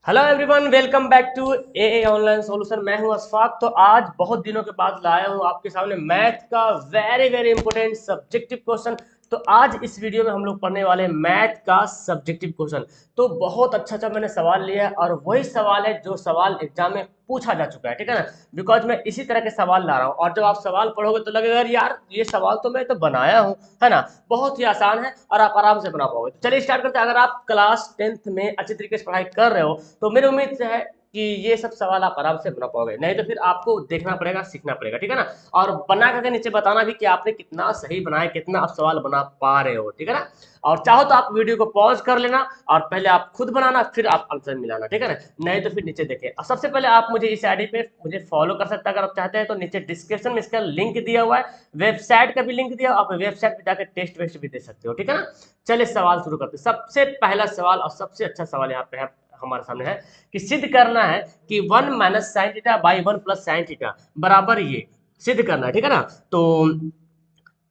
Hello everyone, welcome back to a online solution. मैं हूं अशफाक। तो आज बहुत दिनों के बाद लाया हूं आपके सामने मैथ का very very important subjective question. तो आज इस वीडियो में हम लोग पढ़ने वाले हैं मैथ का सब्जेक्टिव क्वेश्चन। तो बहुत अच्छा अच्छा मैंने सवाल लिया है और वही सवाल है जो सवाल एग्जाम में पूछा जा चुका है, ठीक है ना। बिकॉज मैं इसी तरह के सवाल ला रहा हूँ और जब आप सवाल पढ़ोगे तो लगेगा यार ये सवाल तो मैं तो बनाया हूँ, है ना। बहुत ही आसान है और आप आराम से बना पाओगे। तो चलिए स्टार्ट करते हैं। अगर आप क्लास 10th में अच्छी तरीके से पढ़ाई कर रहे हो तो मेरी उम्मीद से है कि ये सब सवाल आप आराम से बना पाओगे, नहीं तो फिर आपको देखना पड़ेगा, सीखना पड़ेगा, ठीक है ना। और बना करके नीचे बताना भी कि आपने कितना सही बनाया, कितना आप सवाल बना पा रहे हो, ठीक है ना। और चाहो तो आप वीडियो को पॉज कर लेना और पहले आप खुद बनाना, फिर आप आंसर मिलाना, ठीक है ना। नहीं तो फिर नीचे देखें। और सबसे पहले आप मुझे इस आईडी पे मुझे फॉलो कर सकते हैं अगर आप चाहते हैं तो। नीचे डिस्क्रिप्शन में इसका लिंक दिया हुआ है, वेबसाइट का भी लिंक दिया, आप वेबसाइट पे जाकर टेस्ट वेस्ट भी दे सकते हो, ठीक है ना। चलिए सवाल शुरू करते हैं। सबसे पहला सवाल और सबसे अच्छा सवाल यहाँ पे है हमारे सामने है कि सिद्ध करना है कि 1 - sin θ बाई 1 + sin θ बराबर ये सिद्ध करना है, ठीक है ना। तो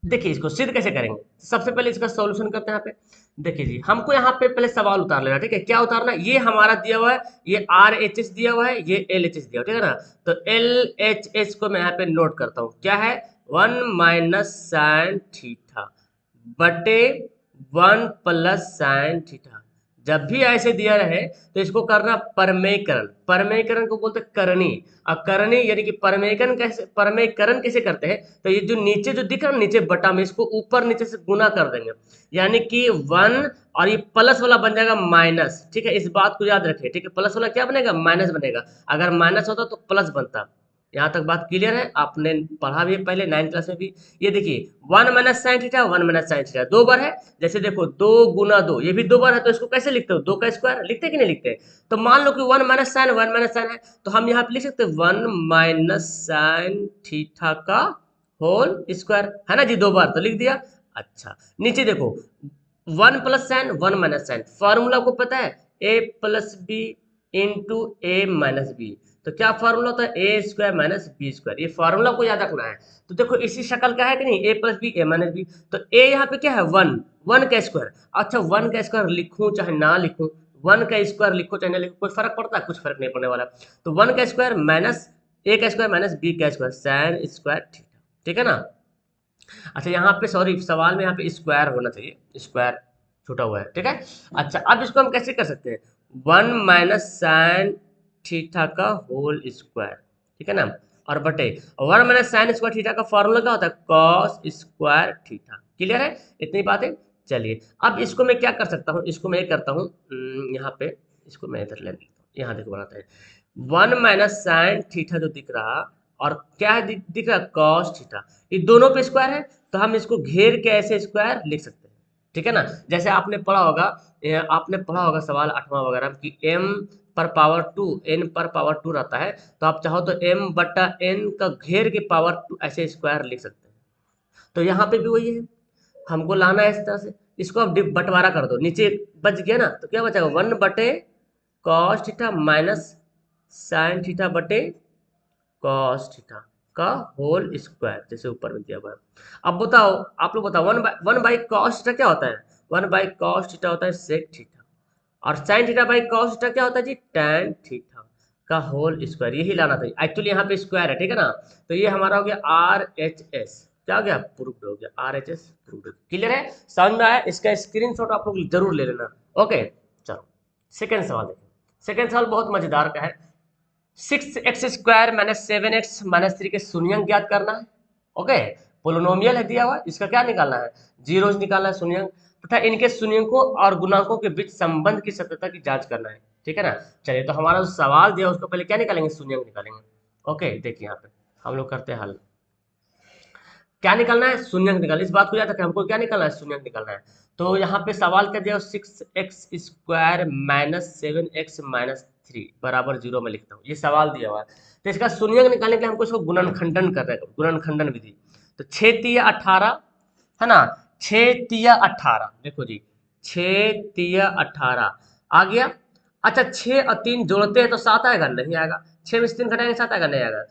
देखिए इसको सिद्ध कैसे करेंगे। सबसे पहले इसका सॉल्यूशन करते हैं यहाँ पे। देखिए जी, हमको यहाँ पे पहले सवाल उतार लेना, ठीक है। क्या उतारना, ये हमारा दिया हुआ है, ये RHS दिया हुआ है, ये LHS दिया हुआ है, ठीक है ना। तो LHS को मैं यहाँ पे नोट करता हूँ, क्या है 1 - sin θ बटे 1 + sin θ। जब भी ऐसे दिया रहे तो इसको करना परमेयकरण। परमेयकरण को बोलते करनी। और करनी यानी कि परमेयकरण कैसे करते हैं, तो ये जो नीचे जो दिख रहा है नीचे बटा में, इसको ऊपर नीचे से गुना कर देंगे, यानी कि 1 और ये प्लस वाला बन जाएगा माइनस, ठीक है। इस बात को याद रखिए, ठीक है। प्लस वाला क्या बनेगा, माइनस बनेगा। अगर माइनस होता तो प्लस बनता। यहाँ तक बात क्लियर है, आपने पढ़ा भी है पहले 9th क्लास में भी। ये देखिए 1 - sin θ 1 - sin θ दो बार है। जैसे देखो 2 × 2 ये भी दो बार है, तो इसको कैसे लिखते हो, 2 का स्क्वायर लिखते कि नहीं लिखते। तो मान लो कि 1 - sin है, तो हम यहाँ पे लिख सकते हैं 1 - sin θ का होल स्क्वायर, है ना जी। दो बार तो लिख दिया। अच्छा नीचे देखो 1 + sin 1 - sin फॉर्मूला को पता है, A + B × A - B। तो क्या फॉर्मूला होता है, A² - B²। ये फॉर्मूला को याद रखना है। तो देखो इसी शक्ल का है कि नहीं, A + B A - B। तो A यहाँ पे क्या है 1, 1 का स्क्वायर। अच्छा 1 का स्क्वायर लिखूं चाहे ना लिखूं, 1 का स्क्वायर लिखो चाहे ना लिखो, कोई फर्क पड़ता है, कुछ फर्क नहीं पड़ने वाला। तो 1 का स्क्वायर माइनस A का स्क्वायर माइनस B का स्क्वायर sin²θ, ठीक है ना। अच्छा यहाँ पे सॉरी, सवाल में यहाँ पे स्क्वायर होना चाहिए, स्क्वायर छूटा हुआ है, ठीक है। अच्छा अब इसको हम कैसे कर सकते हैं, 1 - sin θ का होल स्क्वायर, ठीक है ना। और बटे 1 - sin² θ का फॉर्मूला क्या होता है, cos²θ। क्लियर है इतनी बातें। चलिए अब इसको मैं क्या कर सकता हूँ, इसको मैं करता हूँ यहाँ पे, इसको मैं इधर ले लेता हूँ। यहाँ देखो बनाते हैं 1 - sin θ जो दिख रहा, और क्या है दिख रहा cos θ। ये दोनों पे स्क्वायर है, तो हम इसको घेर के ऐसे स्क्वायर लिख सकते हैं, ठीक है ना। जैसे आपने पढ़ा होगा सवाल 8वां वगैरह में कि m/2 n/2 रहता है, तो आप चाहो तो m/n का घेर के पावर 2 ऐसे स्क्वायर लिख सकते हैं। तो यहाँ पे भी वही है, हमको लाना है इस तरह से। इसको अब बंटवारा कर दो, नीचे बच गया ना, तो क्या बचेगा 1/cos θ माइनस sin θ बटे cos θ का होल स्क्वायर, जैसे ऊपर में दिया हुआ है। अब बताओ, आप लोग बताओ, वन बाई cos θ क्या होता है, 1/cos θ होता है sec θ, और sin θ/cos θ क्या होता है जी, tan θ का होल स्क्वायर। यही लाना था एक्चुअली, यहाँ पे स्क्वायर है, ठीक है ना। तो ये हमारा हो गया RHS, क्या हो गया, प्रूव्ड हो गया, RHS प्रूव्ड। क्लियर है, समझ में आया। इसका स्क्रीनशॉट आप लोग जरूर ले लेना। ओके चलो सेकेंड सवाल देखिए। सेकेंड सवाल बहुत मजेदार का है। 6x² - 7x - 3 के शून्यंक ज्ञात करना है। ओके, पोलिनोमियल है दिया हुआ, इसका क्या निकालना है, जीरोज निकालना है, शून्यंक, तथा इनके शून्यंकों और गुणांकों के बीच संबंध की सत्यता की जांच करना है, ठीक है ना। चलिए तो हमारा जो सवाल दिया उसको पहले क्या निकालेंगे, शून्यंक निकालेंगे। ओके देखिए यहाँ पे हम लोग करते हैं हल। क्या निकालना है, शून्यंक निकालना। इस बात को याद रखें, हमको क्या निकालना है, शून्यंक निकालना है। तो यहाँ पे सवाल क्या दिया, 6x² - 7x - 3 बराबर 0 में लिखता हूँ, ये सवाल दिया हुआ है। तो इसका शून्यंक निकालने के लिए हमको इसको गुणनखंडन कर रहे हैं, गुणनखंडन विधि। तो 6×3 = 18, है ना। 6×3 = 18, देखो जी 6×3 = 18 आ गया। अच्छा 6 और 3 जोड़ते हैं तो 7 आएगा, नहीं आएगा। 6 में से 3 घटाएंगे 7 आएगा, नहीं आएगा।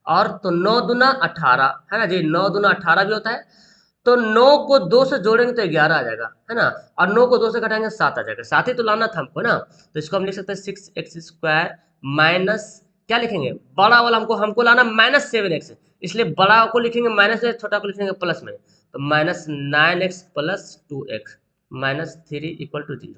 और तो 9×2 = 18, है ना जी, 9×2 = 18 भी होता है। तो 9 को 2 से जोड़ेंगे तो 11 आ जाएगा, है ना। और 9 को 2 से घटाएंगे 7 आ जाएगा, 7 ही तो लाना था हमको ना। तो इसको हम लिख सकते हैं 6x² माइनस, क्या लिखेंगे, बड़ा वाला हमको हमको लाना -7x, इसलिए बड़ा को लिखेंगे माइनस में, छोटा को लिखेंगे प्लस में। तो -9x + 2x -3 = 0।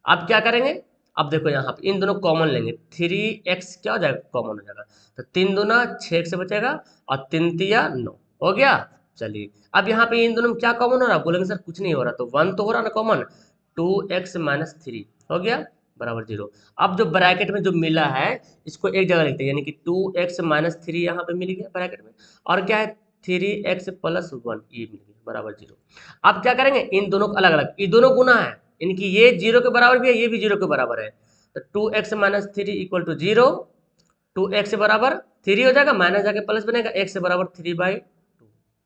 अब क्या करेंगे, अब देखो यहाँ पे इन दोनों कॉमन लेंगे, 3x क्या हो जाएगा, कॉमन हो जाएगा। तो 3 दूना 6 से बचेगा और 3 तिया 9 हो गया। चलिए अब यहाँ पे इन दोनों में क्या कॉमन हो रहा है, बोलेंगे सर कुछ नहीं हो रहा, तो 1 तो हो रहा ना कॉमन, 2x - 3 हो गया बराबर 0। अब जो ब्रैकेट में जो मिला है इसको एक जगह लिखते हैं, यानी कि 2x - 3 यहाँ पे मिल गया ब्रैकेट में, और क्या है 3x + 1 ये मिल गया बराबर 0। अब क्या करेंगे, इन दोनों को अलग अलग, ये दोनों गुना है, इनकी ये 0 के बराबर भी है, ये भी 0 के बराबर है। तो 2x - 3 = 0, 2x बराबर 3 हो जाएगा, माइनस जाके प्लस बनेगा, x बराबर 3/2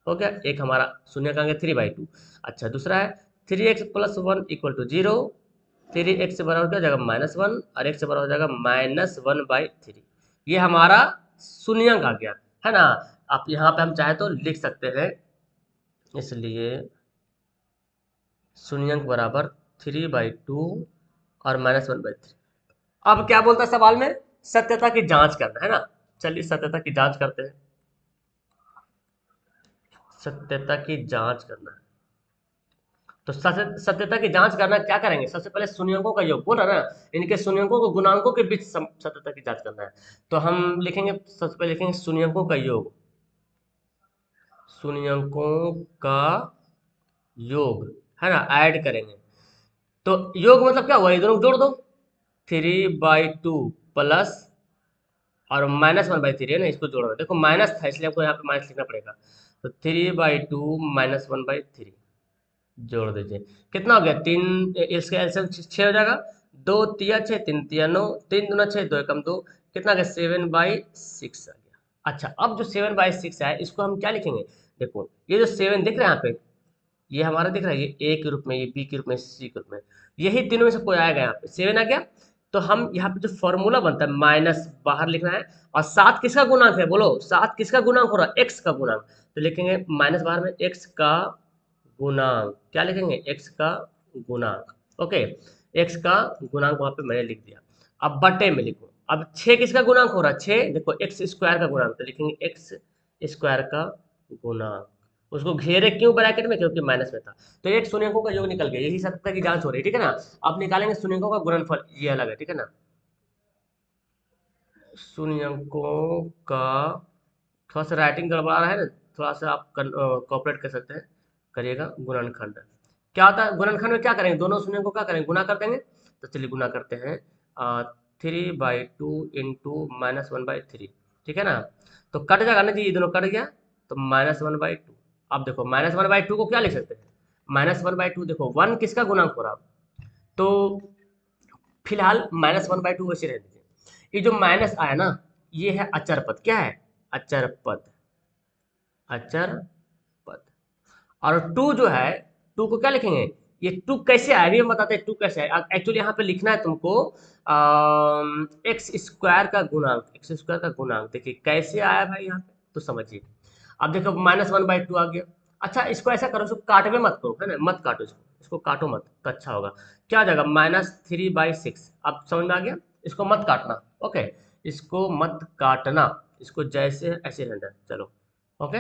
हो गया। एक हमारा शून्य का 3/2। अच्छा दूसरा है 3x + 1 = 0, 3x बराबर क्या हो जाएगा -1 और x बराबर हो जाएगा -1/3। ये हमारा शून्यंक आ गया, है ना। आप यहाँ पे हम चाहे तो लिख सकते हैं, इसलिए शून्यंक बराबर 3/2 और -1/3। अब क्या बोलता है सवाल में, सत्यता की जांच करना है ना। चलिए सत्यता की जांच करते हैं, सत्यता की जांच करना है। तो सत्यता की जांच करना क्या करेंगे, सबसे पहले शून्यंकों का योग बोल रहा है ना, इनके शून्यंकों को गुणांकों के बीच सत्यता की जांच करना है। तो हम लिखेंगे, सबसे पहले लिखेंगे शून्यंकों का योग, शून्यंकों का योग, है ना, ऐड करेंगे। तो योग मतलब क्या हुआ, ये दोनों जोड़ दो, 3/2 प्लस और -1/3 है ना, इसको जोड़ना, देखो माइनस था इसलिए आपको यहाँ पे माइनस लिखना पड़ेगा। तो 3/2 -1/3 जोड़ दीजिए, कितना हो गया, 3, इसका एलसीएम 6 हो जाएगा, 2 तिया 6, 3 तिया 9, 3 दूना 6, 2 एकम 2, कितना आ गया 7/6 आ गया। अच्छा अब जो 7/6 है इसको हम क्या लिखेंगे, देखो ये जो 7 दिख रहा है यहाँ पे, ये हमारा दिख रहा है, ये ए के रूप में, ये बी के रूप में, सी के रूप में, यही तीनों में से कोई आएगा, यहाँ पे 7 आ गया। तो हम यहाँ पे जो फॉर्मूला बनता है, माइनस बाहर लिखना है, और 7 किसका गुणांक है, बोलो 7 किसका गुणांक हो रहा है, एक्स का गुणांक। तो लिखेंगे माइनस बाहर में एक्स का गुणांक, क्या लिखेंगे, एक्स का गुणांक। ओके, एक्स का गुणांक वहां पे मैंने लिख दिया। अब बटे में लिखो, अब 6 किसका गुणांक हो रहा है, 6 देखो x² का गुणांक, तो लिखेंगे x² का गुणांक। उसको घेरे क्यों ब्रैकेट में, क्योंकि माइनस में था। तो एक शून्यंकों का योग निकल गया, यही सत्यता की जांच हो रही है, ठीक है ना। अब निकालेंगे शून्यंकों का गुणनफल, ये अलग है, ठीक है ना। शून्यंकों का, थोड़ा सा राइटिंग गड़बड़ा रहा है ना, थोड़ा सा आप कॉपरेट कर सकते हैं, करिएगा। गुणनखंड क्या होता है, गुणनखंड में क्या करेंगे, दोनों शून्य को क्या करेंगे, गुना कर देंगे। तो चलिए गुना करते हैं, 3/2 इंटू -1/3, ठीक है ना। तो कट जाएगा ना जी, ये दोनों कट गया, तो -1/2। अब देखो -1/2 को क्या लिख सकते हैं, -1/2 देखो 1 किसका गुणांक हो रहा, तो फिलहाल -1/2 वैसे रह दीजिए। ये जो माइनस आया ना, ये है अचर पद, क्या है, अचर पद, अचर पद। और 2 जो है, 2 को क्या लिखेंगे, ये 2 कैसे आया, अभी हम बताते हैं 2 कैसे आया। एक्चुअली यहाँ पे लिखना है तुमको x² का गुणांक, x² का गुणांक, देखिए कैसे आया भाई यहाँ पे, तो समझिए। अब देखो -1/2 आ गया। अच्छा इसको ऐसा करो, इसको काटवे मत करो, है ना, मत काटो इसको, इसको काटो मत तो अच्छा होगा। क्या आ जाएगा -3/6, अब समझ में आ गया, इसको मत काटना। ओके, इसको मत काटना, इसको जैसे ऐसे रहना, चलो ओके।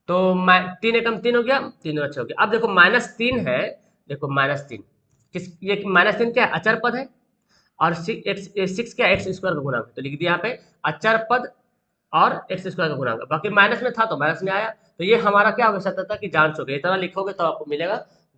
तो 3 एकम 3 हो गया, 3 अच्छा हो गया। अब देखो -3 है, देखो -3 किस, ये -3 क्या है, अचर पद है, और 6 क्या, x² का गुणांक है, तो लिख दिया यहाँ पे अचर पद और x² का गुणांक, बाकी माइनस में था तो माइनस में आया। तो ये हमारा क्या होगा, सत्यता की जांच हो गई। इतना लिखोगे तो आपको मिलेगा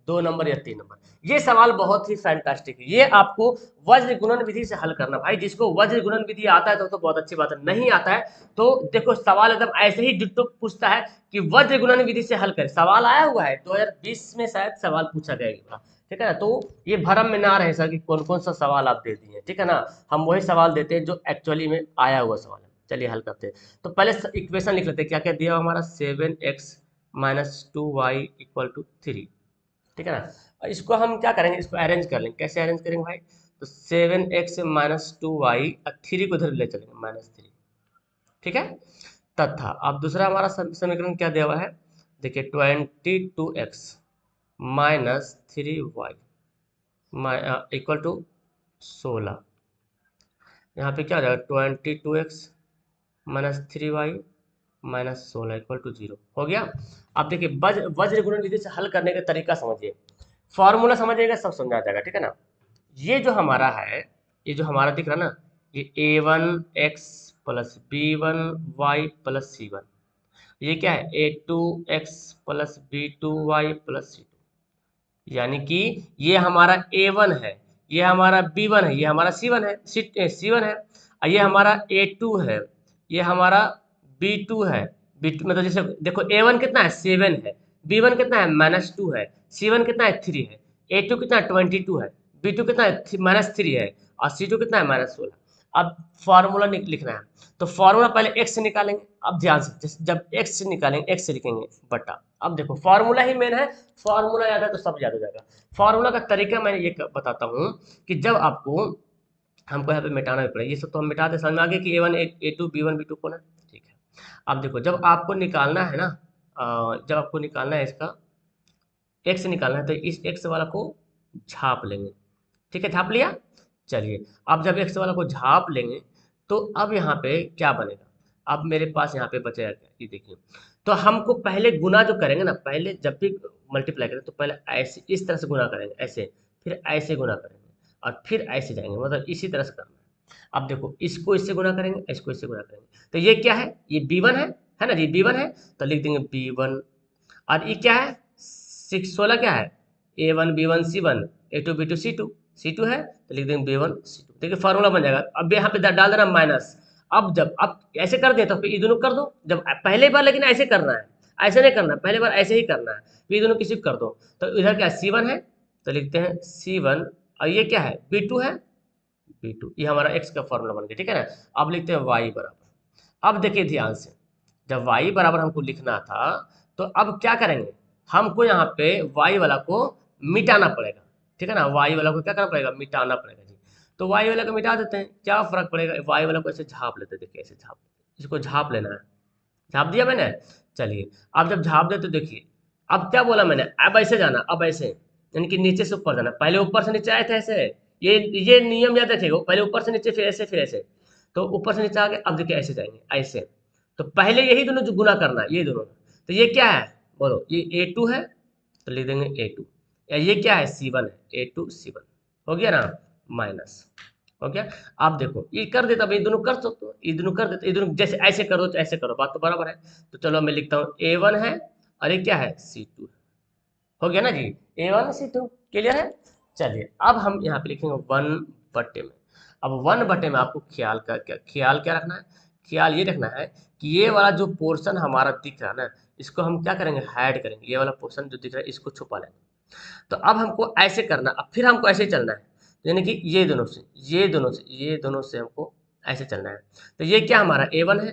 2 नंबर या 3 नंबर। ये सवाल बहुत ही फैंटास्टिक है, ये आपको वज्र गुणन विधि से हल करना। भाई जिसको वज्र गुणन विधि आता है तो बहुत अच्छी बात है, नहीं आता है तो देखो सवाल एकदम ऐसे ही डिट्टो पूछता है कि वज्र गुणन विधि से हल करें। सवाल आया हुआ है 2020 में शायद सवाल पूछा गया, ठीक है ना। तो ये भ्रम में ना रहे सर कि कौन कौन सा सवाल आप दे दिए, ठीक है ना। हम वही सवाल देते हैं जो एक्चुअली में आया हुआ सवाल है। चलिए हल करते हैं। तो पहले इक्वेशन लिख लेते हैं, क्या क्या दिया हमारा, 7x - 2y = 3, ठीक है ना। और इसको हम क्या करेंगे, इसको अरेंज कर लेंगे, कैसे अरेंज करेंगे भाई, तो 7x - 2y और 3 को इधर ले चलेंगे -3, ठीक है। तथा अब दूसरा हमारा समीकरण क्या दिया हुआ है, देखिए 22x minus 3y equal to 16। यहाँ पे क्या हो जाएगा 22x minus 3y minus 16 equal to 0 हो गया। अब देखिए वज्र गुणन विधि से हल करने का तरीका समझिए, फॉर्मूला समझिएगा सब समझ आ जाएगा, ठीक है ना। ये जो हमारा है, ये जो हमारा दिख रहा है ना, ये a1x plus b1y plus c1, ये क्या है a2x plus b2y plus c2, यानी कि ये हमारा a1 है, ये हमारा b1 है, ये हमारा c1 है, c1 है, और ये हमारा a2 है, ये हमारा b2 है। b2 मतलब जैसे देखो a1 कितना है 7 है, b1 कितना है -2 है, c1 कितना है 3 है, a2 कितना है 22 है, b2 कितना है -3 है, और c2 कितना है -16। अब फार्मूला लिखना है, तो फार्मूला पहले x से निकालेंगे। अब ध्यान से जब x से निकालेंगे, x से लिखेंगे बटा, अब देखो फार्मूला ही मेन है, फार्मूला याद है तो सब याद हो जाएगा। फार्मूला का तरीका मैंने ये बताता हूँ कि जब आपको हमको यहाँ पे मिटाना भी पड़ेगा, ये सब तो हम मिटाते, समझ में आ गया कि a1 a2 b1 b2 कौन है, ठीक है। अब देखो जब आपको निकालना है ना, जब आपको निकालना है इसका x निकालना है, तो इस x वाला को झाप लेंगे, ठीक है, झाप लिया। चलिए अब जब x वाला को झाप लेंगे, तो अब यहाँ पे क्या बनेगा, अब मेरे पास यहाँ पे बचेगा क्या, ये देखिए। तो हमको पहले गुना जो करेंगे ना, पहले जब भी मल्टीप्लाई करें तो पहले ऐसे इस तरह से गुना करेंगे, ऐसे, फिर ऐसे गुना करेंगे, और फिर ऐसे जाएंगे, मतलब इसी तरह से करना है। अब देखो इसको इससे गुना करेंगे, इसको इससे गुना करेंगे, तो ये क्या है, ये b1 है ना, ये b1 है, तो लिख देंगे b1। और ये क्या है 16 क्या है a1 b1 c1 a2 b2 c2, c2 है तो लिख देंगे b1 c2। देखिए फार्मूला बन जाएगा। अब यहाँ पे डाल देना माइनस। अब ऐसे कर दे तो फिर ये दोनों कर दो, जब पहले बार लेकिन ऐसे करना है, ऐसे नहीं करना, पहले बार ऐसे ही करना है, फिर ये दोनों किसी को कर दो। तो इधर क्या c1 है, तो लिखते हैं c1, और ये क्या है b2 है, b2, ये हमारा x का फॉर्मूला बन गया, ठीक है ना। अब लिखते हैं y बराबर। अब देखिए ध्यान से, जब y बराबर हमको लिखना था, तो अब क्या करेंगे, हमको यहाँ पे y वाला को मिटाना पड़ेगा, ठीक है ना, y वाला को क्या करना पड़ेगा, मिटाना पड़ेगा जी। तो y वाला को मिटा देते हैं, क्या फर्क पड़ेगा, y वाला को ऐसे झाप लेते हैं, देखिए ऐसे झाप, इसको झाप लेना है, झाप दिया मैंने। चलिए अब जब झाप दे तो देखिए, अब क्या बोला मैंने, अब ऐसे जाना, अब ऐसे, यानी कि नीचे से ऊपर जाना, पहले ऊपर से नीचे आए थे ऐसे, ये नियम याद रखिएगा, पहले ऊपर से नीचे फिर ऐसे, तो ऊपर से नीचे आ गए, अब देखिए ऐसे जाएंगे ऐसे। तो पहले यही दोनों जो गुना करना है, ये दोनों, तो ये क्या है बोलो, ये a2 है, तो लिख देंगे a2, या ये क्या है c1 है, a2 c1 हो गया ना, माइनस हो गया। आप देखो ये कर देता, ये दोनों कर सकते हो, ये दोनों कर देते, ये दोनों जैसे ऐसे करो तो ऐसे करो, बात तो बराबर है। तो चलो मैं लिखता हूँ a1 है, और ये क्या है c2 है, हो गया ना जी, a1 c2 क्लियर है। चलिए अब हम यहाँ पे लिखेंगे 1/में। अब 1/में आपको ख्याल क्या रखना है, ख्याल ये रखना है कि ये वाला जो पोर्शन हमारा दिख रहा है ना, इसको हम क्या करेंगे, हाइड करेंगे, ये वाला पोर्शन जो दिख रहा है इसको छुपा लेंगे। तो अब हमको ऐसे करना, अब फिर हमको ऐसे चलना है, यानी कि ये दोनों से हमको ऐसे चलना है। तो ये क्या हमारा a1 है,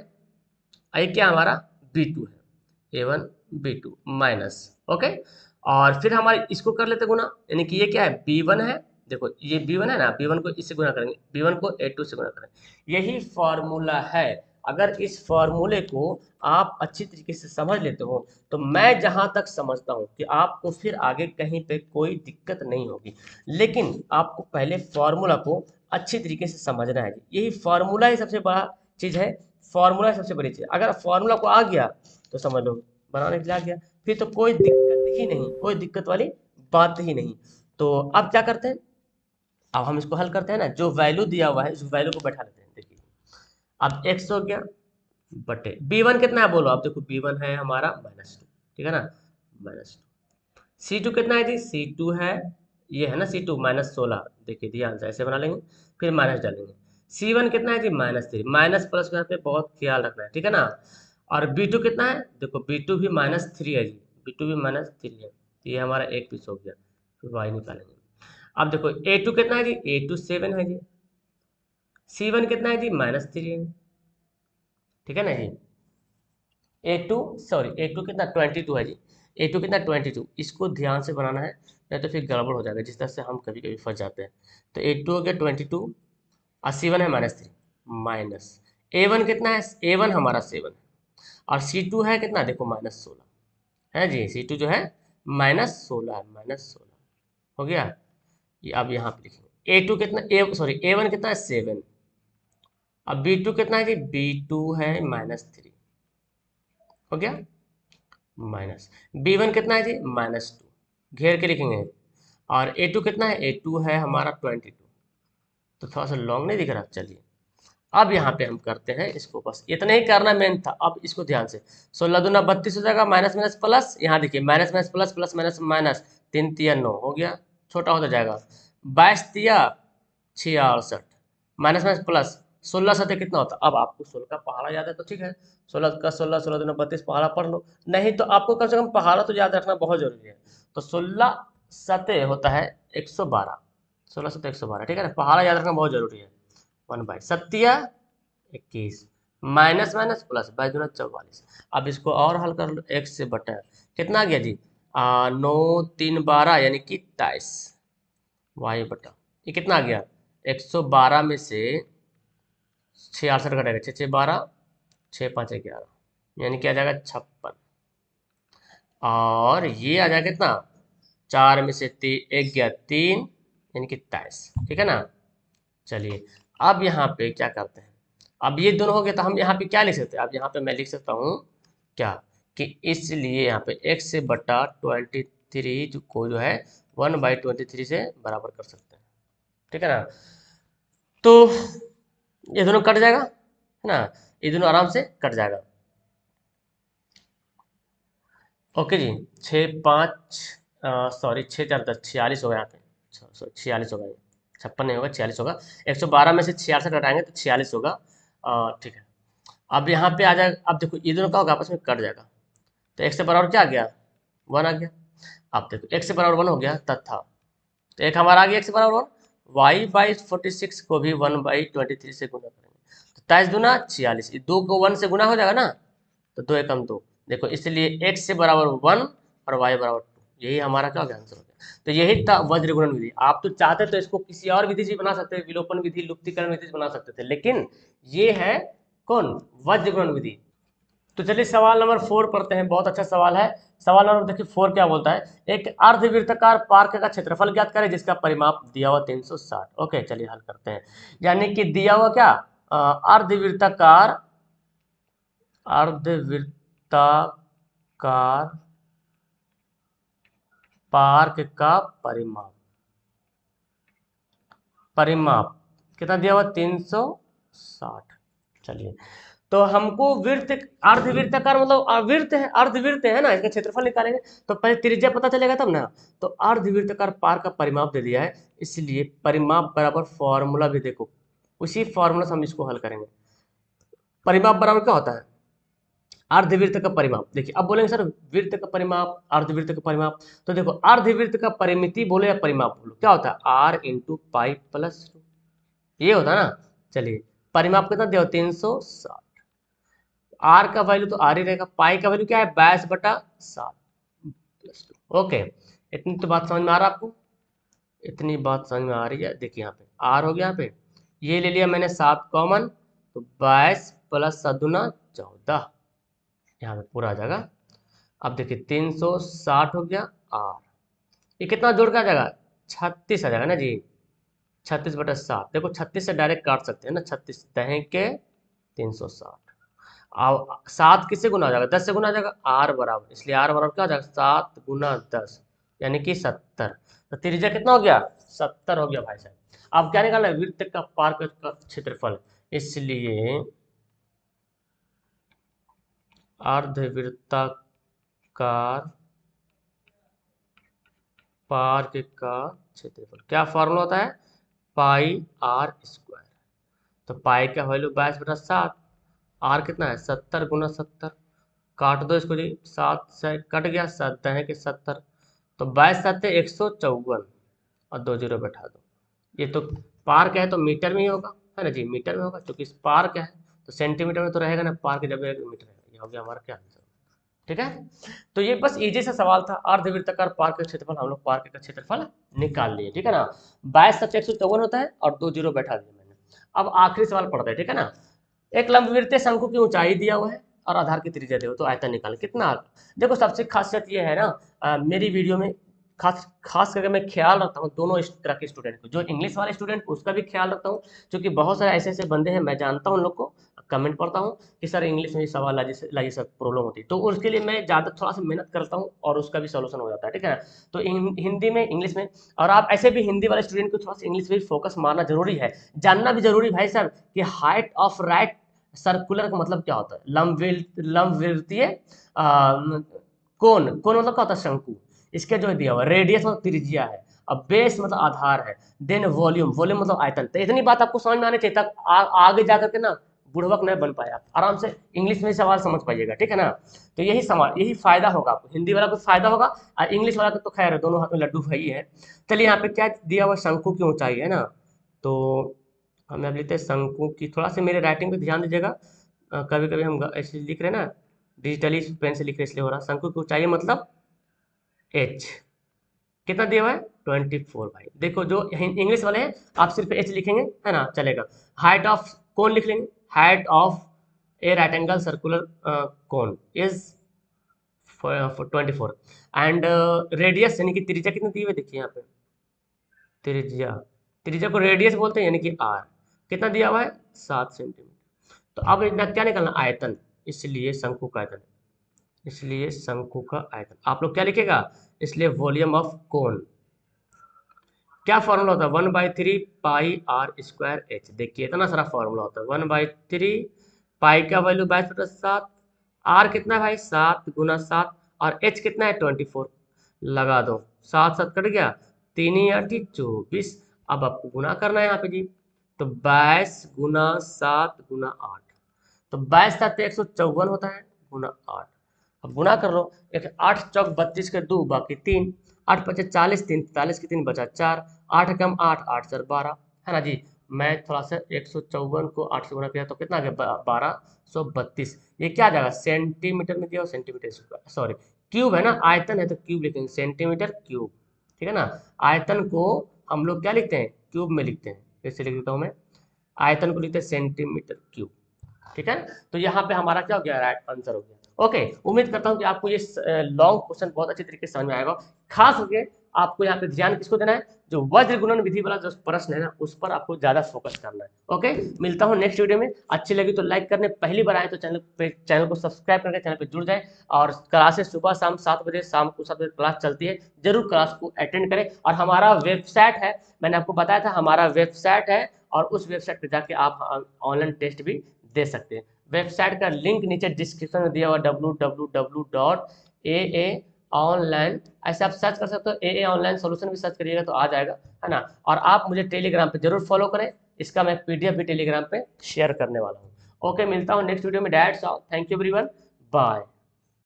और ये क्या हमारा b2 है, a1 b2 माइनस, ओके। और फिर हमारे इसको कर लेते गुना, यानी कि ये क्या है b1 है, देखो ये b1 है ना, b1 को इससे गुना करेंगे, b1 को a2 से गुना करेंगे, यही फॉर्मूला है। अगर इस फॉर्मूले को आप अच्छी तरीके से समझ लेते हो, तो मैं जहां तक समझता हूं कि आपको फिर आगे कहीं पे कोई दिक्कत नहीं होगी। लेकिन आपको पहले फॉर्मूला को अच्छी तरीके से समझना है, यही फॉर्मूला ही सबसे बड़ा चीज़ है, फॉर्मूला सबसे बड़ी चीज़। अगर फॉर्मूला को आ गया तो समझ लो बनाने के लिए आ गया, फिर तो कोई दिक्कत ही नहीं, कोई दिक्कत वाली बात ही नहीं। तो अब क्या करते हैं, अब हम इसको हल करते हैं ना, जो वैल्यू दिया हुआ है उस वैल्यू को बैठा लेते हैं। देखिए अब x हो गया बटे b1 कितना है बोलो, अब देखो b1 है हमारा -2, ठीक है ना, -2। c2 कितना है जी, c2 है, ये है ना c2 -16, देखिए ध्यान से ऐसे बना लेंगे, फिर माइनस डालेंगे। c1 कितना है जी -3, माइनस प्लस का यहाँ पे बहुत ख्याल रखना है, ठीक है ना। और b2 कितना है, देखो b2 भी -3 है जी, b2 भी -3 है, तो ये हमारा एक पीस हो गया, फिर y निकालेंगे। अब देखो a2 कितना है जी, a2 7 है जी, c1 कितना है जी -3 है, ठीक है ना जी। A2 सॉरी A2 कितना 22 है जी, A2 कितना 22, इसको ध्यान से बनाना है, नहीं तो फिर गड़बड़ हो जाएगा, जिस तरह से हम कभी कभी फंस जाते हैं। तो A2 हो गया 22, और C1 है -3, माइनस A1 कितना है, A1 हमारा 7 है, और C2 है कितना देखो -16, है जी। C2 जो है -16 है, -16 हो गया। ये अब यहाँ पे लिखेंगे A2 कितना, A1 कितना है 7। अब B2 कितना है जी, B2 है -3 हो गया, माइनस B1 कितना है जी -2 घेर के लिखेंगे। और A2 कितना है, A2 है हमारा 22। तो थोड़ा सा लॉन्ग नहीं दिख रहा, चलिए अब यहाँ पे हम करते हैं इसको, बस इतना ही करना मेन था। अब इसको ध्यान से, 16 दूना 32 हो जाएगा, माइनस माइनस प्लस, यहाँ देखिए minus minus plus, plus minus minus, 3 तिया 9 हो गया, छोटा होता जाएगा। 22 तिया 66, माइनस माइनस प्लस, 16 सतह कितना होता है। अब आपको 16 का पहाड़ा याद है तो ठीक है, 16 का 16, 16 दूना 32 पहाड़ा पढ़ लो, नहीं तो आपको कम से कम पहाड़ा तो याद रखना बहुत जरूरी है। तो 16 सतह होता है 112, 16 सतह 112, ठीक है ना, पहाड़ा याद रखना बहुत जरूरी है। 1/7 21, माइनस माइनस प्लस, 22 × 44। अब इसको और हल कर लो, x से बटा कितना आ गया जी, 9 3 12 यानी कि 23 y बटा, ये कितना आ गया 112 में से 66 घटेगा, 6 6 12, 6 5 11, यानी कि आ जाएगा 56। और ये आ जाएगा कितना, 4 में से 1 गया 3, यानी कि 23, ठीक है ना। चलिए अब यहाँ पे क्या करते हैं, अब ये दोनों हो गए तो हम यहाँ पे क्या लिख सकते हैं, अब यहाँ पे मैं लिख सकता हूँ क्या, कि इसलिए यहाँ पे x से बटा 23 को जो है 1/23 से बराबर कर सकते हैं, ठीक है ना। तो ये दोनों कट जाएगा, है ना, ये दोनों आराम से कट जाएगा। ओके जी, 6 5 सॉरी 6 4 10 46 होगा यहाँ पे, सॉरी 46 होगा, ये 56 नहीं होगा, 46 होगा। 112 में से 66 घटाएंगे तो 46 होगा, ठीक है। अब यहाँ पे आ जाएगा, अब देखो ये दोनों क्या होगा, आपस में कट जाएगा, तो x से बराबर क्या आ गया, 1 आ गया। अब देखो x से बराबर 1 हो गया तथा, तो एक हमारा आ गया x से बराबर 1, y/46 को भी 1/23 से गुना करेंगे, तो 23 दूना 46, ये 2 को 1 से गुना हो जाएगा ना, तो 2 एकम 2, देखो इसलिए x से बराबर 1 और y बराबर 2, यही हमारा क्या हो गया, आंसर हो गया। तो यही था वज्र गुणन विधि। आप तो चाहते तो इसको किसी और विधि से बना सकते थे, विलोपन विधि, लुप्तीकरण विधि से बना सकते थे, लेकिन ये है कौन, वज्र गुणन विधि। तो चलिए सवाल नंबर 4 पढ़ते हैं, बहुत अच्छा सवाल है। सवाल नंबर देखिए 4 क्या बोलता है, एक अर्धवृत्ताकार पार्क का क्षेत्रफल ज्ञात करें जिसका परिमाप दिया हुआ 360। ओके चलिए हल करते हैं, यानी कि दिया हुआ क्या, अर्धवृत्ताकार, अर्धवृत्ताकार पार्क का परिमाप, परिमाप कितना दिया हुआ 360। चलिए तो हमको वृत्त, अर्धवृत्ताकार मतलब वृत्त है, अर्धवृत्त है ना, इसका क्षेत्रफल निकालेंगे तो पहले त्रिज्या पता चलेगा तब ना। तो अर्धवृत्ताकार पार्क का परिमाप दे दिया है, इसलिए परिमाप बराबर फॉर्मूला भी देखो, उसी फॉर्मूला से हम इसको हल करेंगे। परिमाप बराबर क्या होता है, अर्धवृत्त का परिमाप। देखिए अब बोलेंगे सर वृत्त का परिमाप, अर्धवृत्त का परिमाप, तो देखो अर्धवृत्त का परिमिति बोलो या परिमाप बोलो, क्या होता है, r × π+2, ये होता है ना। चलिए परिमाप कितना दिया 360, आर का वैल्यू तो आर ही रहेगा, पाई का वैल्यू क्या है 22/7+2। ओके इतनी तो बात समझ में आ रहा है आपको, इतनी बात समझ में आ रही है। देखिए यहाँ पे आर हो गया, यहाँ पे ये ले लिया मैंने 7 कॉमन, तो 22 + 7 × 14, यहाँ पे पूरा आ जाएगा। अब देखिए 360 हो गया आर, ये कितना जोड़ के आ जाएगा 36 आ जाएगा ना जी, 36/7। देखो 36 से डायरेक्ट काट सकते हैं ना, 36 दहें के 360, अब 7 किससे गुना हो जाएगा, 10 से गुना हो जाएगा, आर बराबर, इसलिए आर बराबर क्या हो जाएगा 7 × 10 यानी कि 70। तो त्रिज्या कितना हो गया 70 हो गया भाई साहब। अब क्या निकालना है, वृत्त का पार्क का क्षेत्रफल, इसलिए अर्धवृत्ताकार पार्क का क्षेत्रफल क्या फॉर्मूला होता है, πr²। तो पाई का वैल्यू 22/7, आर कितना है 70 × 70, काट दो इसको जी, 7 से कट गया, 7 है कि 70, तो 22×7 = 154 और 2 जीरो बैठा दो। ये तो पार्क है तो मीटर में ही होगा, है ना जी, मीटर में होगा, क्योंकि इस पार्क है तो सेंटीमीटर में तो रहेगा ना, पार्क जब मीटर है। ये हो गया हमारा क्या आंसर, ठीक है। तो ये बस इजी सा सवाल था, अर्धवृत्ताकार पार्क का क्षेत्रफल, हम लोग पार्क का क्षेत्रफल निकाल लिए, ठीक है ना। 22×7 = 154 होता है और 2 जीरो बैठा दिया मैंने। अब आखिरी सवाल पढ़ते हैं, ठीक है ना। एक लंबवृत्तीय शंकु की ऊंचाई दिया हुआ है, और आधार की त्रिज्या दे तो आयतन निकाल कितना आ गया। देखो सबसे खासियत ये है ना, मेरी वीडियो में खास करके मैं ख्याल रखता हूँ दोनों इस तरह के स्टूडेंट को, जो इंग्लिश वाले स्टूडेंट उसका भी ख्याल रखता हूँ, क्योंकि बहुत सारे ऐसे ऐसे बंदे हैं, मैं जानता हूँ उन लोग को, कमेंट पढ़ता हूँ कि सर इंग्लिश में ये सवाल लाजी सब प्रॉब्लम होती है, तो उसके लिए मैं ज़्यादा थोड़ा सा मेहनत करता हूँ और उसका भी सोल्यूशन हो जाता है, ठीक है ना। तो हिंदी में, इंग्लिश में, और आप ऐसे भी हिंदी वाले स्टूडेंट को थोड़ा सा इंग्लिश में फोकस मारना जरूरी है, जानना भी जरूरी भाई साहब कि हाइट ऑफ राइट सर्कुलर का मतलब क्या होता है, लंबवृत्तीय कोण, कोण मतलब क्या होता है, शंकु, इसके जो दिया हुआ रेडियस मतलब त्रिज्या है, अब बेस मतलब आधार है, देन वॉल्यूम, वॉल्यूम मतलब आयतन। तो इतनी बात आपको समझ में आनी चाहिए, तब आगे जाकर के ना बुढ़वक नहीं बन पाए, आप आराम से इंग्लिश में सवाल समझ पाइएगा, ठीक है ना। तो यही सवाल, यही फायदा होगा आपको, हिंदी वाला को फायदा होगा और इंग्लिश वाला को तो खैर दोनों हाथ में लड्डू भाई है। चलिए यहाँ पे क्या दिया हुआ, शंकु की ऊंचाई है ना, तो हमें अब लेते हैं शंकु की, थोड़ा सा मेरे राइटिंग पे ध्यान दीजिएगा, कभी कभी हम ऐसे लिख रहे हैं ना, डिजिटली पेन से लिख रहे इसलिए हो रहा। शंकु की ऊंचाई मतलब एच, कितना दिया हुआ है 24 भाई। देखो जो इंग्लिश वाले हैं आप सिर्फ एच लिखेंगे है ना, चलेगा। हाइट ऑफ कौन लिख लेंगे, height of A right angle circular कौन इज 24 एंड रेडियस यानी कि त्रिज्या कितनी दी हुई है, देखिए यहाँ पे त्रिज्या, त्रिज्या को रेडियस बोलते हैं यानी कि आर, कितना दिया हुआ है 7 सेंटीमीटर। तो अब क्या निकलना, आयतन, इसलिए शंकु का आयतन, इसलिए शंकु का आयतन आप लोग क्या लिखेगा, इसलिए वॉल्यूम ऑफ कोन, क्या फॉर्मूला होता है 1/3 पाई r² h। देखिए इतना सारा फॉर्मूला होता है, 1/3 पाई का वैल्यू 22/7, आर कितना है भाई 7 गुना 7, और एच कितना है 24, लगा दो 7 7 कट गया, 3 8 24, अब आपको गुना करना है यहाँ पे जी, तो 22 गुना 7 गुना 8, तो 22 7 154 होता है गुना 8, अब गुना कर लो, एक 8 चौक 32 के 2 बाकी 3, 8 पचे 40, 3 43 के 3 बचा 4, 8 कम 8 8 4 12 है ना जी। मैं थोड़ा सा 154 को 8 से गुना किया तो कितना आ गया 1232, ये क्या आ जाएगा सेंटीमीटर में दिया, सेंटीमीटर स्क्वायर सॉरी क्यूब है ना, आयतन है तो क्यूब लिखेंगे, सेंटीमीटर क्यूब, ठीक है ना। आयतन को हम लोग क्या लिखते हैं, क्यूब में लिखते हैं, कैसे लिख देता हूँ मैं, आयतन को लिखते हैं सेंटीमीटर क्यूब, ठीक है। तो यहाँ पे हमारा क्या हो गया, राइट आंसर हो गया। ओके, उम्मीद करता हूँ कि आपको ये लॉन्ग क्वेश्चन बहुत अच्छे तरीके से समझ में आएगा। खास करके आपको यहाँ पे ध्यान किसको देना है, जो वज्र गुणन विधि वाला जो प्रश्न है ना उस पर आपको ज्यादा फोकस करना है। ओके, मिलता हूँ नेक्स्ट वीडियो में, अच्छी लगी तो लाइक करने, पहली बार आए तो चैनल को सब्सक्राइब करके चैनल पे जुड़ जाए, और क्लासेस सुबह शाम 7 बजे, शाम को 7 बजे क्लास चलती है, जरूर क्लास को अटेंड करें। और हमारा वेबसाइट है, मैंने आपको बताया था हमारा वेबसाइट है, और उस वेबसाइट पर जाके आप ऑनलाइन टेस्ट भी दे सकते हैं। वेबसाइट का लिंक नीचे डिस्क्रिप्शन में दिया हुआ www.aa online, ऐसे आप सर्च कर सकते हो, AA ऑनलाइन सोल्यूशन भी सर्च करिएगा तो आ जाएगा, है ना। और आप मुझे टेलीग्राम पे जरूर फॉलो करें, इसका मैं PDF भी टेलीग्राम पे शेयर करने वाला हूँ। ओके, मिलता हूँ नेक्स्ट वीडियो में, that's all, thank you everyone, bye.